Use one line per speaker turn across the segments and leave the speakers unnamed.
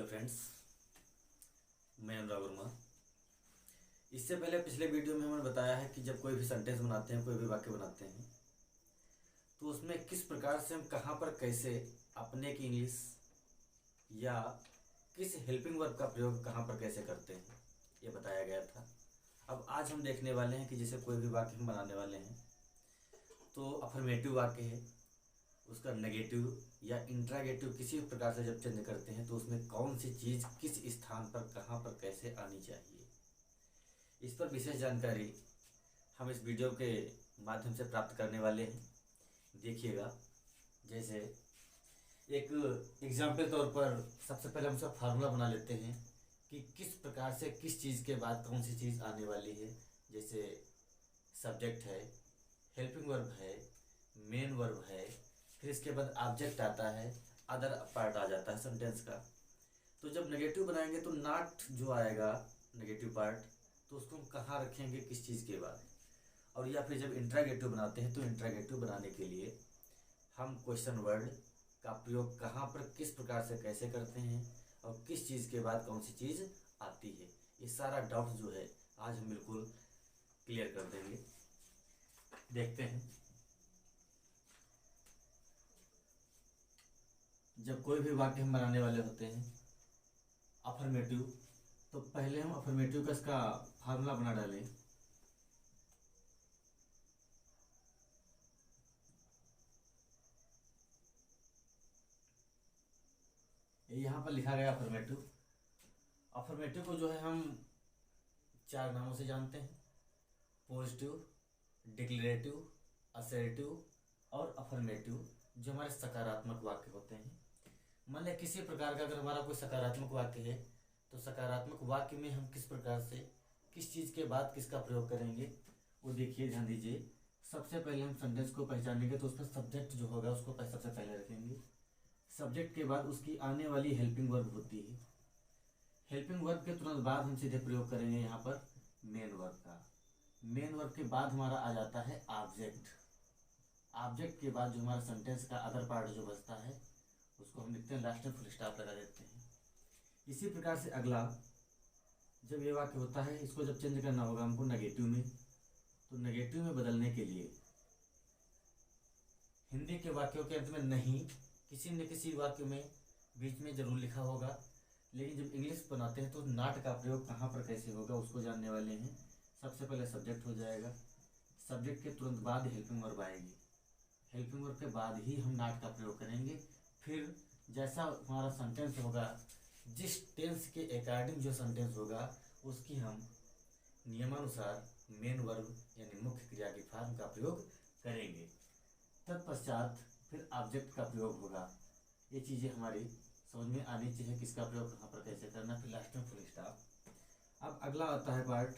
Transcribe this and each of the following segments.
Hello friends, मैं अनुराग वर्मा। इससे पहले पिछले वीडियो में हमने बताया है कि जब कोई भी सेंटेंस बनाते हैं, कोई भी वाक्य बनाते हैं, तो उसमें किस प्रकार से हम कहाँ पर कैसे अपने की इंग्लिश या किस हेल्पिंग वर्ब का प्रयोग कहाँ पर कैसे करते हैं, ये बताया गया था। अब आज हम देखने वाले हैं कि जैसे कोई भी वाक्य हम बनाने वाले हैं तो अफर्मेटिव वाक्य है, उसका नेगेटिव या इंट्रागेटिव किसी भी प्रकार से जब चेंज करते हैं तो उसमें कौन सी चीज़ किस स्थान पर कहाँ पर कैसे आनी चाहिए, इस पर विशेष जानकारी हम इस वीडियो के माध्यम से प्राप्त करने वाले हैं। देखिएगा, जैसे एक एग्जाम्पल तौर पर सबसे पहले हम सब फार्मूला बना लेते हैं कि किस प्रकार से किस चीज़ के बाद कौन सी चीज़ आने वाली है। जैसे सब्जेक्ट है, हेल्पिंग वर्ब है, मेन वर्ब है, फिर इसके बाद ऑब्जेक्ट आता है, अदर पार्ट आ जाता है सेंटेंस का। तो जब नेगेटिव बनाएंगे तो नॉट जो आएगा नेगेटिव पार्ट, तो उसको हम कहाँ रखेंगे, किस चीज़ के बाद। और या फिर जब इंट्रागेटिव बनाते हैं तो इंट्रागेटिव बनाने के लिए हम क्वेश्चन वर्ड का प्रयोग कहाँ पर किस प्रकार से कैसे करते हैं और किस चीज़ के बाद कौन सी चीज़ आती है, ये सारा डाउट जो है आज हम बिल्कुल क्लियर कर देंगे। देखते हैं, जब कोई भी वाक्य हम बनाने वाले होते हैं अफर्मेटिव, तो पहले हम अफर्मेटिव का इसका फार्मूला बना डालें। यहाँ पर लिखा गया अफर्मेटिव। अफर्मेटिव को जो है हम चार नामों से जानते हैं: पॉजिटिव, डिक्लेरेटिव, असर्टिव और अफर्मेटिव, जो हमारे सकारात्मक वाक्य होते हैं। मान लिया किसी प्रकार का अगर हमारा कोई सकारात्मक वाक्य है तो सकारात्मक वाक्य में हम किस प्रकार से किस चीज़ के बाद किसका प्रयोग करेंगे, वो देखिए, ध्यान दीजिए। सबसे पहले हम सेंटेंस को पहचानेंगे तो उसमें सब्जेक्ट जो होगा उसको सबसे पहले रखेंगे। सब्जेक्ट के बाद उसकी आने वाली हेल्पिंग वर्ब होती है। हेल्पिंग वर्ब के तुरंत बाद हम सीधे प्रयोग करेंगे यहाँ पर मेन वर्ब का। मेन वर्ब के बाद हमारा आ जाता है ऑब्जेक्ट। ऑब्जेक्ट के बाद जो हमारा सेंटेंस का अदर पार्ट जो बचता है उसको हम लिखते हैं लास्ट में फुल स्टॉप लगा देते हैं। इसी प्रकार से अगला जब ये वाक्य होता है, इसको जब चेंज करना होगा हमको नेगेटिव में, तो नेगेटिव में बदलने के लिए हिंदी के वाक्यों के अंत में नहीं, किसी न किसी वाक्य में बीच में जरूर लिखा होगा, लेकिन जब इंग्लिश बनाते हैं तो नॉट का प्रयोग कहाँ पर कैसे होगा उसको जानने वाले हैं। सबसे पहले सब्जेक्ट हो जाएगा, सब्जेक्ट के तुरंत बाद हेल्पिंग वर्ब आएगी, हेल्पिंग वर्ब के बाद ही हम नॉट का प्रयोग करेंगे। फिर जैसा हमारा सेंटेंस होगा, जिस टेंस के अकॉर्डिंग जो सेंटेंस होगा उसकी हम नियमानुसार मेन वर्ब यानी मुख्य क्रिया की फॉर्म का प्रयोग करेंगे। तत्पश्चात फिर ऑब्जेक्ट का प्रयोग होगा। ये चीज़ें हमारी समझ में आनी चाहिए, किसका प्रयोग कहाँ पर कैसे करना, फिर लास्ट में फुल स्टॉप। अब अगला आता है पार्ट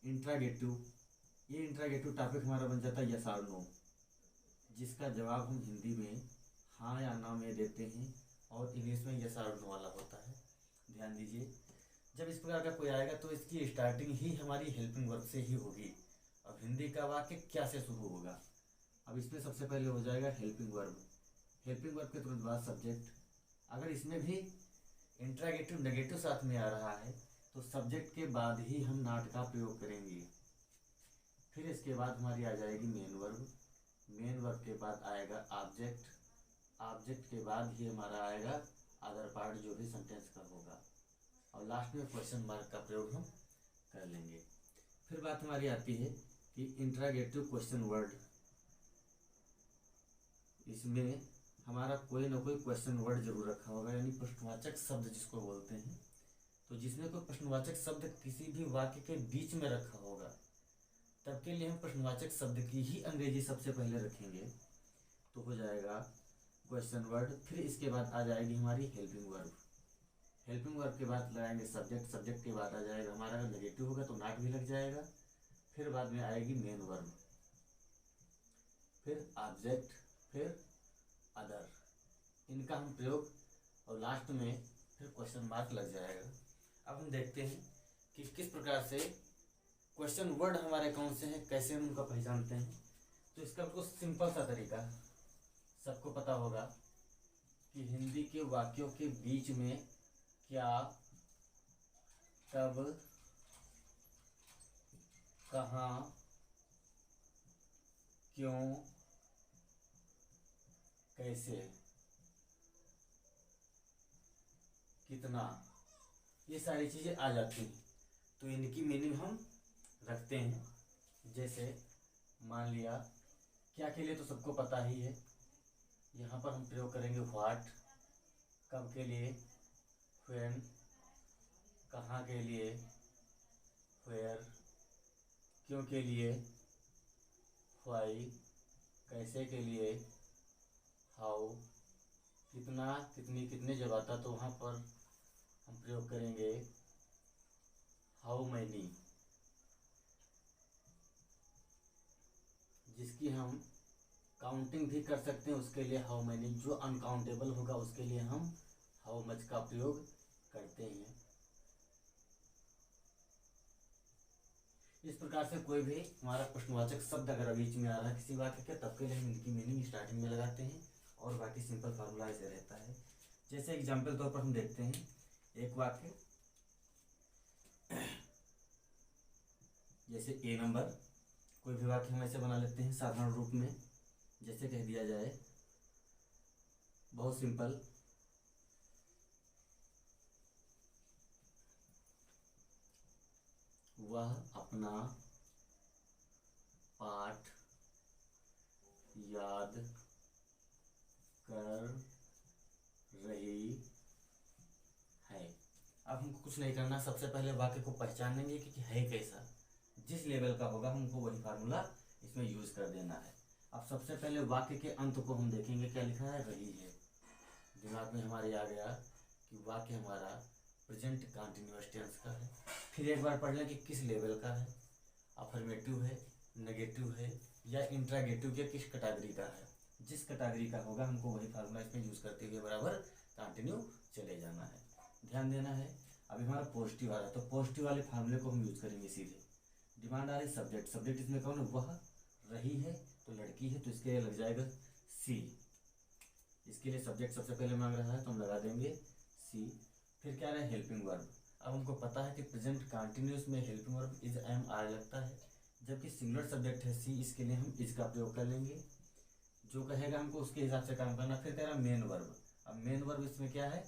इंट्रागेटिव। ये इंट्रागेटिव टॉपिक हमारा बन जाता है यस और नो, जिसका जवाब हम हिंदी में हाँ या ना में देते हैं और इंग्लिश में यस और नो वाला होता है। ध्यान दीजिए, जब इस प्रकार का कोई आएगा तो इसकी स्टार्टिंग ही हमारी हेल्पिंग वर्ब से ही होगी। अब हिंदी का वाक्य क्या से शुरू होगा, अब इसमें सबसे पहले हो जाएगा हेल्पिंग वर्ब, हेल्पिंग वर्ब के तुरंत बाद सब्जेक्ट। अगर इसमें भी इंट्रागेटिव नेगेटिव साथ में आ रहा है तो सब्जेक्ट के बाद ही हम नॉट का प्रयोग करेंगे। फिर इसके बाद हमारी आ जाएगी मेन वर्ब, मेन वर्ब के बाद आएगा ऑब्जेक्ट, ऑब्जेक्ट के बाद ही हमारा आएगा अदर पार्ट जो भी सेंटेंस का होगा, और लास्ट में क्वेश्चन मार्क का प्रयोग हम कर लेंगे। फिर बात हमारी आती है कि इंट्रागेटिव क्वेश्चन वर्ड, इसमें हमारा कोई ना कोई क्वेश्चन वर्ड जरूर रखा होगा, यानी प्रश्नवाचक शब्द जिसको बोलते हैं। तो जिसमें कोई प्रश्नवाचक शब्द किसी भी वाक्य के बीच में रखा होगा तब के लिए हम प्रश्नवाचक शब्द की ही अंग्रेजी सबसे पहले रखेंगे, तो हो जाएगा क्वेश्चन वर्ड। फिर इसके बाद आ जाएगी हमारी हेल्पिंग वर्ब, हेल्पिंग वर्ब के बाद लगाएंगे सब्जेक्ट, सब्जेक्ट के बाद आ जाएगा हमारा, अगर नेगेटिव होगा तो नॉट भी लग जाएगा। फिर बाद में आएगी मेन वर्ब, फिर ऑब्जेक्ट, फिर अदर, इनका हम प्रयोग, और लास्ट में फिर क्वेश्चन मार्क लग जाएगा। अब हम देखते हैं कि किस प्रकार से क्वेश्चन वर्ड हमारे कौन से हैं, कैसे हम उनका पहचानते हैं। तो इसका बिल्कुल सिंपल सा तरीका सबको पता होगा कि हिंदी के वाक्यों के बीच में क्या, कब, कहाँ, क्यों, कैसे, कितना, ये सारी चीजें आ जाती हैं। तो इनकी मीनिंग हम रखते हैं। जैसे मान लिया क्या के लिए तो सबको पता ही है, यहाँ पर हम प्रयोग करेंगे व्हाट, कब के लिए व्हेन, कहाँ के लिए वेयर, क्यों के लिए व्हाई, कैसे के लिए हाउ, कितना, कितनी, कितने जब आता तो वहाँ पर हम प्रयोग करेंगे हाउ मैनी, जिसकी हम काउंटिंग भी कर सकते हैं उसके लिए हाउ मैनी, जो अनकाउंटेबल होगा उसके लिए हम हाउ मच का प्रयोग करते हैं। इस प्रकार से कोई भी हमारा प्रश्नवाचक शब्द अगर बीच में आ रहा है किसी वाक्य के, तब के लिए हम इनकी मीनिंग स्टार्टिंग में लगाते हैं और बाकी सिंपल फार्मूला ऐसे रहता है। जैसे एग्जाम्पल तौर पर हम देखते हैं एक वाक्य, जैसे ए नंबर, कोई भी वाक्य हम ऐसे बना लेते हैं साधारण रूप में। जैसे कह दिया जाए, बहुत सिंपल, वह अपना पाठ याद कर रही है। अब हमको कुछ नहीं करना, सबसे पहले वाक्य को पहचानेंगे कि है कैसा, जिस लेवल का होगा हमको वही फार्मूला इसमें यूज कर देना है। अब सबसे पहले वाक्य के अंत को हम देखेंगे, क्या लिखा है, रही है। दिमाग में हमारे आ गया कि वाक्य हमारा प्रेजेंट कंटिन्यूअस टेंस का है। फिर एक बार पढ़ लें कि किस लेवल का है, अफर्मेटिव है, नेगेटिव है या इंट्रागेटिव के किस कैटेगरी का है। जिस कैटेगरी का होगा हमको वही फार्मूला इसमें यूज करते हुए बराबर कंटिन्यू चले जाना है, ध्यान देना है। अभी हमारा पॉजिटिव आ रहा है तो पॉजिटिव वाले फार्मूले को हम यूज करेंगे सीधे। डिमांड आ रही सब्जेक्ट, सब्जेक्ट इसमें कौन है, वह, रही है तो लड़की है तो इसके लिए लग जाएगा सी। इसके लिए सब्जेक्ट सबसे पहले मांग रहा है तो हम लगा देंगे सी। फिर क्या रहा है, हेल्पिंग वर्ब। अब हमको पता है कि प्रेजेंट कंटिन्यूअस में helping verb is, am, are लगता है, जबकि सिंगुलर सब्जेक्ट है सी, इसके लिए हम इज का प्रयोग कर लेंगे। जो कहेगा हमको उसके हिसाब से काम करना। फिर कह रहा मेन वर्ब। अब मेन वर्ब इसमें क्या है,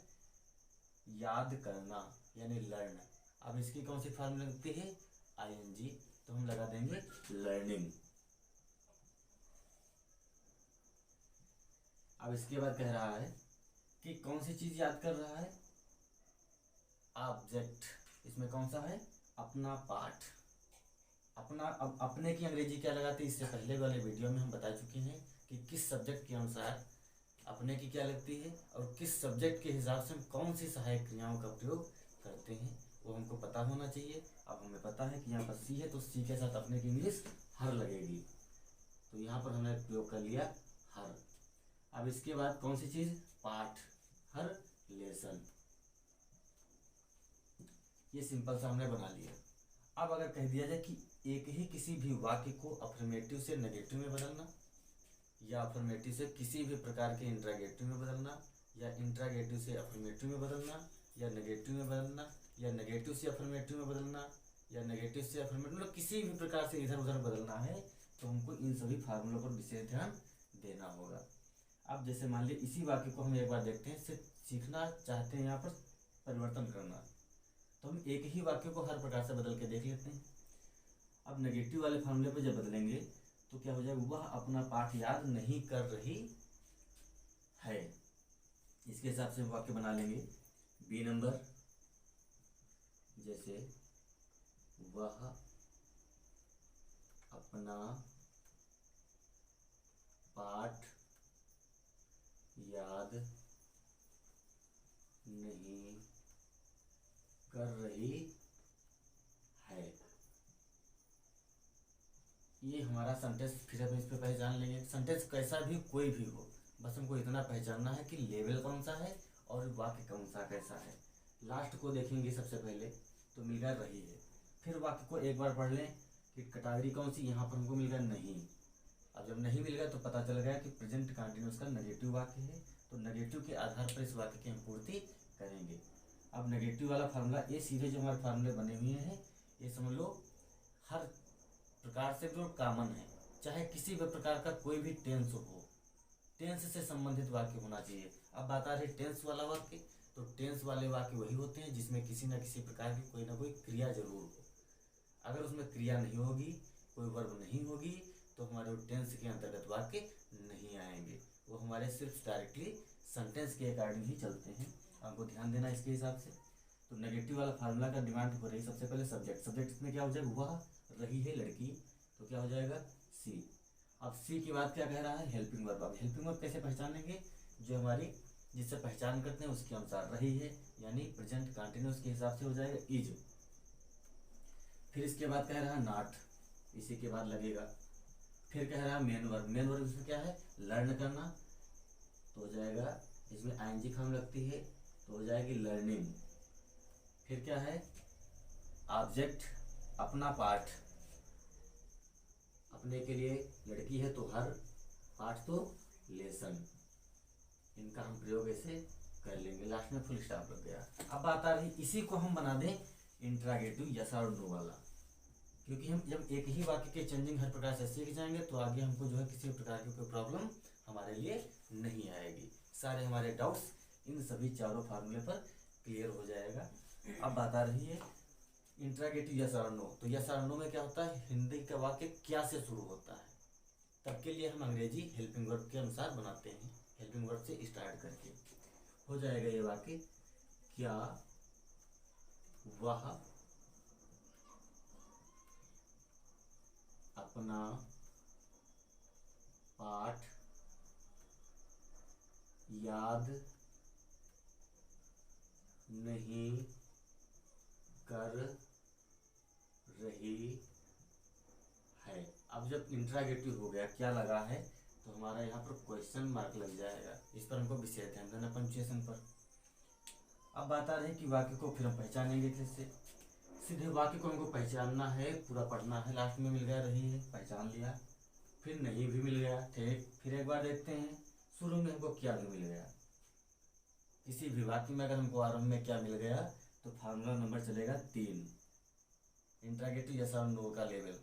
याद करना यानी लर्न। अब इसकी कौन सी फॉर्म लगती है, आईएनजी, तो हम लगा देंगे लर्निंग। अब इसके बाद कह रहा है कि कौन सी चीज याद कर रहा है, ऑब्जेक्ट। इसमें कौन सा है, अपना पाठ, अपना। अब अपने की अंग्रेजी क्या लगाते हैं, इससे पहले वाले वीडियो में हम बता चुके हैं कि किस सब्जेक्ट के अनुसार अपने की क्या लगती है और किस सब्जेक्ट के हिसाब से हम कौन सी सहायक क्रियाओं का प्रयोग करते हैं, वो हमको पता होना चाहिए। अब हमें पता है कि यहाँ पर सी है तो सी के साथ अपने की इंग्लिश हर लगेगी, तो यहाँ पर हमने प्रयोग कर लिया हर। अब इसके बाद कौन सी चीज, पाठ, हर लेसन। ये सिंपल सा हमने बना लिया। अब अगर कह दिया जाए कि एक ही किसी भी वाक्य को अफर्मेटिव से नेगेटिव में बदलना, या अफर्मेटिव से किसी भी प्रकार के इंट्रागेटिव में बदलना, या इंट्रागेटिव से अफर्मेटिव में बदलना, या नेगेटिव में बदलना, या नेगेटिव से अफर्मेटिव में बदलना, या नेगेटिव से अफर्मेटिव, मतलब किसी भी प्रकार से इधर उधर बदलना है तो हमको इन सभी फार्मूलों पर विशेष ध्यान देना होगा। अब जैसे मान लीजिए इसी वाक्य को हम एक बार देखते हैं, सिर्फ सीखना चाहते हैं यहाँ पर परिवर्तन करना, तो हम एक ही वाक्य को हर प्रकार से बदल के देख लेते हैं। अब नेगेटिव वाले फार्मूले पर जब बदलेंगे तो क्या हो जाएगा, वह अपना पाठ याद नहीं कर रही है। इसके हिसाब से हम वाक्य बना लेंगे। बी नंबर, जैसे वह अपना पाठ याद नहीं कर रही है। ये हमारा सेंटेंस, फिर हम इस पे पहचान लेंगे। सेंटेंस कैसा भी कोई भी हो, बस हमको इतना पहचानना है कि लेवल कौन सा है और वाक्य कौन सा कैसा है। लास्ट को देखेंगे सबसे पहले तो मिल गया रही है। फिर वाक्य को एक बार पढ़ लें कि कैटेगरी कौन सी, यहाँ पर हमको मिल गया नहीं। अब जब नहीं मिल गया तो पता चल गया कि प्रेजेंट कंटिन्यूअस का नेगेटिव वाक्य है, तो नेगेटिव के आधार पर इस वाक्य की हम पूर्ति करेंगे। अब अब नेगेटिव वाला फार्मूला, ये सीधे जो हमारे फार्मूले बने हुए हैं ये समझ लो हर प्रकार से जो कॉमन है, चाहे किसी भी प्रकार का कोई भी टेंस हो, टेंस से संबंधित वाक्य होना चाहिए। अब बात आ रही टेंस वाला वाक्य, तो टेंस वाले वाक्य वही होते हैं जिसमें किसी न किसी प्रकार की कोई ना कोई क्रिया जरूर हो। अगर उसमें क्रिया नहीं होगी, कोई वर्ब नहीं होगी, तो हमारे वो टेंस के अंतर्गत वाक्य नहीं आएंगे, वो हमारे सिर्फ डायरेक्टली सेंटेंस के अकॉर्डिंग ही चलते हैं। आपको ध्यान देना इसके हिसाब से। तो नेगेटिव वाला फार्मूला का डिमांड हो रही सबसे पहले सब्जेक्ट, सब्जेक्ट इसमें क्या हो जाएगा, वह रही है लड़की, तो क्या हो जाएगा सी। अब सी की बात क्या कह रहा है, हेल्पिंग वर्ब। अब हेल्पिंग वर्ब कैसे पहचानेंगे, जो हमारी जिससे पहचान करते हैं उसके अनुसार रही है, यानी प्रेजेंट कंटिन्यूअस के हिसाब से हो जाएगा इज। फिर इसके बाद कह रहा है नॉट, इसी के बाद लगेगा। फिर कह रहा है मेन वर्ब, मेन वर्ब इसमें क्या है, लर्न करना, तो हो जाएगा इसमें आईएनजी फॉर्म लगती है तो हो जाएगी लर्निंग। फिर क्या है, ऑब्जेक्ट अपना पाठ, अपने के लिए लड़की है तो हर, पाठ तो लेसन। इनका हम प्रयोग ऐसे कर लेंगे, लास्ट में फुल स्टॉप लग गया। अब बात आ रही, इसी को हम बना दें इंट्रागेटिव यस और नो वाला, क्योंकि हम जब एक ही वाक्य के चेंजिंग हर प्रकार से सीख जाएंगे तो आगे हमको जो है किसी प्रकार की कोई प्रॉब्लम हमारे लिए नहीं आएगी। सारे हमारे डाउट्स इन सभी चारों फार्मूले पर क्लियर हो जाएगा। अब बात आ रही है इंट्रागेटिव यस और नो, तो यस और नो में क्या होता है, हिंदी का वाक्य क्या से शुरू होता है, तब के लिए हम अंग्रेजी हेल्पिंग वर्ब के अनुसार बनाते हैं, हेल्पिंग वर्ब से स्टार्ट करके हो जाएगा ये वाक्य, क्या वह अपना पाठ याद नहीं कर रही है। अब जब इंट्रागेटिव हो गया, क्या लगा है, तो हमारा यहाँ पर क्वेश्चन मार्क लग जाएगा, इस पर हमको विशेष ध्यान देना पंक्चुएशन पर। अब बात आ रही है कि वाक्य को फिर हम पहचानेंगे कैसे। सीधे वाक्य को हमको पहचानना है, पूरा पढ़ना है, लास्ट में मिल गया रही है, पहचान लिया, फिर नहीं भी मिल गया, ठीक। फिर एक बार देखते हैं शुरू में हमको क्या भी मिल गया। किसी भी वाक्य में अगर हमको आरंभ में क्या मिल गया तो फार्मूला नंबर चलेगा 3, इंट्रागेटिव यस और नो का लेवल।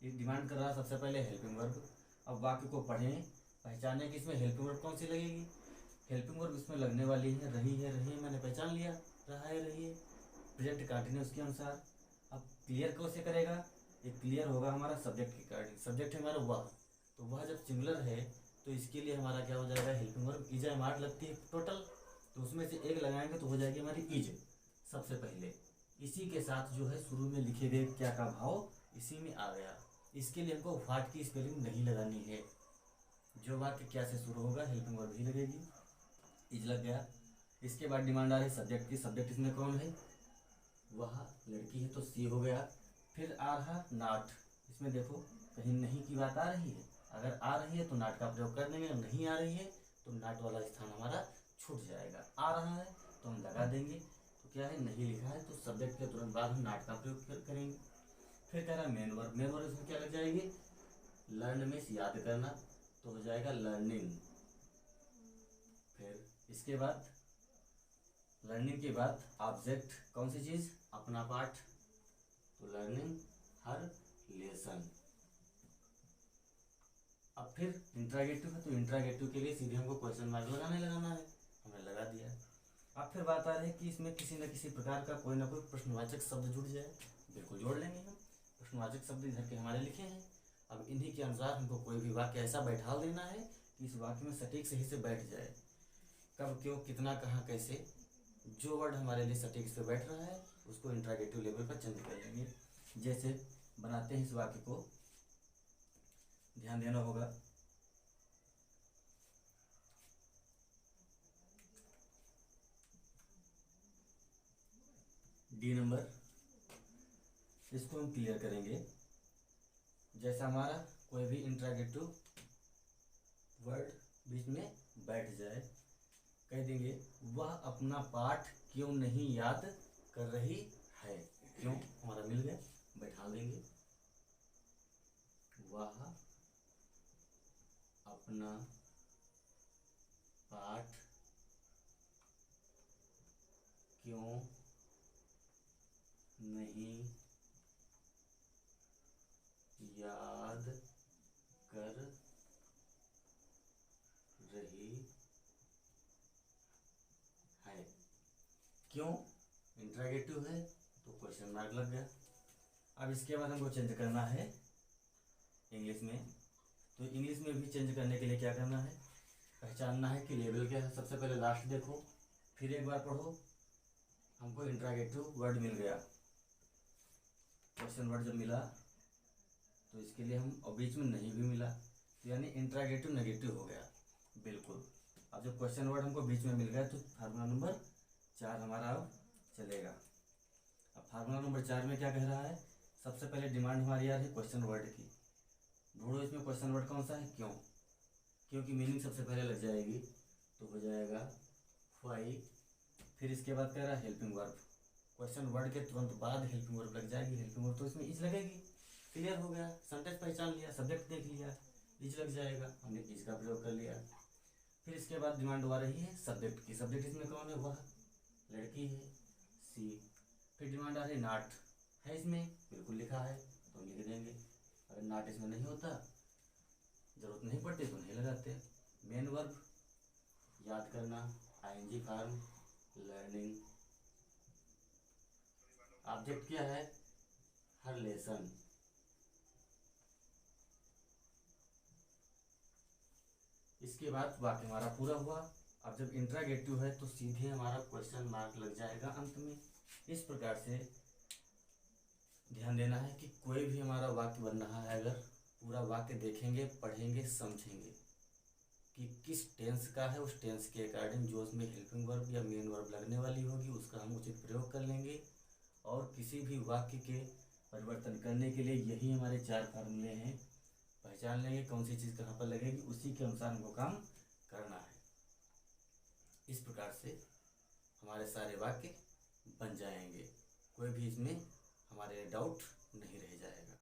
ये डिमांड कर रहा सबसे पहले हेल्पिंग वर्ब। अब वाक्य को पढ़ें, पहचाने कि इसमें हेल्पिंग वर्ब कौन सी लगेगी, हेल्पिंग वर्ब इसमें लगने वाली है रही है, रही है मैंने पहचान लिया, रहा है रही है, प्रेजेंट कंटिन्यूअस के अनुसार। अब क्लियर कैसे करेगा, ये क्लियर होगा हमारा सब्जेक्ट के अकॉर्डिंग। सब्जेक्ट है हमारा वह, तो वह जब सिंगुलर है तो इसके लिए हमारा क्या हो जाएगा, हेल्पिंग वर्ब इज एम 8 लगती है टोटल, तो उसमें से एक लगाएंगे तो हो जाएगी हमारी इज सबसे पहले। इसी के साथ जो है शुरू में लिखे गए क्या का भाव इसी में आ गया। इसके लिए हमको व्हाट की स्पेलिंग नहीं लगानी है, जो वाक्य क्या से शुरू होगा हेल्पिंग वर्ब ही लगेगी, इज लग गया। इसके बाद डिमांड आ रही सब्जेक्ट की, सब्जेक्ट इसमें कौन है, वह लड़की है तो सी हो गया। फिर आ रहा नाट, इसमें देखो कहीं नहीं की बात आ रही है, अगर आ रही है तो नाट का प्रयोग कर देंगे, नहीं आ रही है तो नाट वाला स्थान हमारा छूट जाएगा। आ रहा है तो हम लगा देंगे, तो क्या है नहीं लिखा है तो सब्जेक्ट के तुरंत बाद हम नाट का प्रयोग करेंगे। फिर कह रहा है मेन वर्ब, मेन वर्ब इसमें क्या लग जाएगी, लर्न में याद करना, तो हो जाएगा लर्निंग। फिर इसके बाद लर्निंग के बाद ऑब्जेक्ट कौन सी चीज, अपना पाठ, तो लर्निंग हर लेसन। अब फिर इंट्रागेटिव है तो इंट्रागेटिव के लिए सीधे हमको क्वेश्चन मार्क लगाना है, हमने लगा दिया। अब फिर बात आ रही है कि इसमें किसी न किसी प्रकार का कोई ना कोई प्रश्नवाचक शब्द जुड़ जाए, बिल्कुल जोड़ लेंगे हम, प्रश्नवाचक शब्द इधर के हमारे लिखे हैं। अब इन्हीं के अनुसार हमको कोई भी वाक्य ऐसा बैठा देना है कि इस वाक्य में सटीक सही से बैठ जाए, कब क्यों कितना कहाँ कैसे, जो वर्ड हमारे लिए सटीक से बैठ रहा है उसको इंट्रागेटिव लेवल पर चेंज कर लेंगे। जैसे बनाते हैं इस वाक्य को, ध्यान देना होगा। डी नंबर, इसको हम क्लियर करेंगे। जैसा हमारा कोई भी इंट्रागेटिव वर्ड बीच में बैठ जाए, कह देंगे वह अपना पाठ क्यों नहीं याद कर रही है, क्यों हमारा मिल गया, बैठा देंगे, वह अपना पाठ क्यों नहीं याद कर रही है। क्यों इंट्रोगेटिव है तो क्वेश्चन मार्क लग गया। अब इसके बाद हमको चेंज करना है इंग्लिश में, तो इंग्लिश में भी चेंज करने के लिए क्या करना है, पहचानना है कि लेवल क्या है। सबसे पहले लास्ट देखो, फिर एक बार पढ़ो। हमको इंट्रोगेटिव वर्ड मिल गया, क्वेश्चन वर्ड जब मिला तो इसके लिए हम, और बीच में नहीं भी मिला तो यानी इंट्रोगेटिव नेगेटिव हो गया बिल्कुल। अब जब क्वेश्चन वर्ड हमको बीच में मिल गया तो फार्मूला नंबर 4 हमारा अब चलेगा। अब फार्मूला नंबर 4 में क्या कह रहा है, सबसे पहले डिमांड हमारी आ रही है क्वेश्चन वर्ड की। ढूंढो इसमें क्वेश्चन वर्ड कौन सा है, क्यों। क्यों की मीनिंग सबसे पहले लग जाएगी तो हो जाएगा वाई। फिर इसके बाद कह रहा है हेल्पिंग वर्ब, क्वेश्चन वर्ड के तुरंत बाद हेल्पिंग वर्ब लग जाएगी। हेल्पिंग वर्ब तो इसमें इज लगेगी। क्लियर हो गया, सेंटेंस पहचान लिया, सब्जेक्ट देख लिया, इज लग जाएगा, हमने इज का प्रयोग कर लिया। फिर इसके बाद डिमांड आ रही है सब्जेक्ट की। सब्जेक्ट इसमें कौन है, वह लड़की है, सी। फिर डिमांड आ रही है नॉट, है इसमें बिल्कुल लिखा है तो हम लिख देंगे। अगर नॉट इसमें नहीं होता, जरूरत नहीं पड़ती तो नहीं लगाते। मेन वर्ब याद करना, आईएनजी फॉर्म, लर्निंग। ऑब्जेक्ट क्या है, हर लेसन। इसके बाद वाक्य हमारा पूरा हुआ। अब जब इंट्रोगेटिव है तो सीधे हमारा क्वेश्चन मार्क लग जाएगा अंत में। इस प्रकार से ध्यान देना है कि कोई भी हमारा वाक्य बन रहा है, अगर पूरा वाक्य देखेंगे, पढ़ेंगे, समझेंगे कि किस टेंस का है, उस टेंस के अकॉर्डिंग जो उसमें हेल्पिंग वर्ब या मेन वर्ब लगने वाली होगी उसका हम उचित प्रयोग कर लेंगे। और किसी भी वाक्य के परिवर्तन करने के लिए यही हमारे 4 फार्मूले हैं। पहचान लेंगे कौन सी चीज़ कहाँ पर लगेगी, उसी के अनुसार हमको काम करना है। इस प्रकार से हमारे सारे वाक्य बन जाएंगे, कोई भी इसमें हमारे डाउट नहीं रह जाएगा।